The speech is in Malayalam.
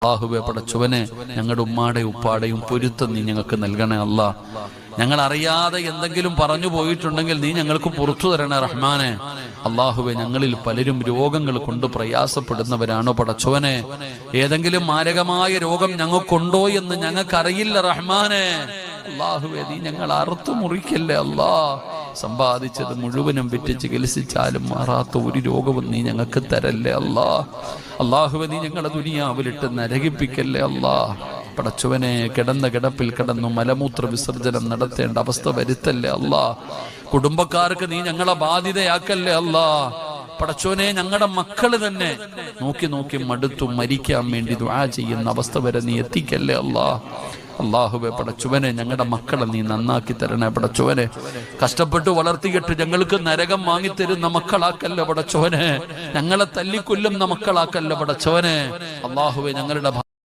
അല്ലാഹുവേ പടച്ചവനെ ഞങ്ങളുടെ ഉമ്മാടെയും ഉപ്പാടെയും പൊരുത്തം നീ ഞങ്ങൾക്ക് നൽകണേ അല്ലാ. ഞങ്ങൾ അറിയാതെ എന്തെങ്കിലും പറഞ്ഞു പോയിട്ടുണ്ടെങ്കിൽ നീ ഞങ്ങൾക്ക് പുറത്തു തരണേ റഹ്മാനെ. അല്ലാഹുവേ ഞങ്ങളിൽ പലരും രോഗങ്ങൾ കൊണ്ട് പ്രയാസപ്പെടുന്നവരാണ് പടച്ചവനെ. ഏതെങ്കിലും മാരകമായ രോഗം ഞങ്ങൾക്കുണ്ടോ എന്ന് ഞങ്ങൾക്കറിയില്ല റഹ്മാനെ. അല്ലാഹുവേ നീ ഞങ്ങൾ അറുത്തു മുറിക്കല്ലേ അല്ലാ. സമ്പാദിച്ചത് മുഴുവനും വിറ്റ് ചികിത്സിച്ചാലും മാറാത്ത ഒരു രോഗവും നീ ഞങ്ങൾക്ക് തരല്ലേ അല്ലാ. അല്ലാഹുവേ നീ ഞങ്ങളെ ദുനിയാവിലിട്ട് നരകിപ്പിക്കല്ലേ അല്ലാ. പടച്ചവനെ കിടന്ന കിടപ്പിൽ കിടന്നു മലമൂത്ര വിസർജനം നടത്തേണ്ട അവസ്ഥ വരുത്തല്ലേ അല്ലാ. കുടുംബക്കാർക്ക് നീ ഞങ്ങളെ ബാധ്യതയാക്കല്ലേ അല്ലാ. പടച്ചവനെ ഞങ്ങളുടെ മക്കള് തന്നെ നോക്കി നോക്കി മടുത്തു മരിക്കാൻ വേണ്ടി ദുആ ചെയ്യുന്ന അവസ്ഥ വരെ നീ എത്തിക്കല്ലേ അല്ലാ. അല്ലാഹുവേ പടച്ചവനെ ഞങ്ങളുടെ മക്കളെ നീ നന്നാക്കി തരണേ പടച്ചവനെ. കഷ്ടപ്പെട്ട് വളർത്തിയിട്ട് ഞങ്ങൾക്ക് നരകം വാങ്ങിത്തരുന്ന മക്കളാക്കല്ല പടച്ചവനെ. ഞങ്ങളെ തല്ലിക്കൊല്ലുന്ന മക്കളാക്കല്ല പടച്ചവനെ. അല്ലാഹുവേ ഞങ്ങളുടെ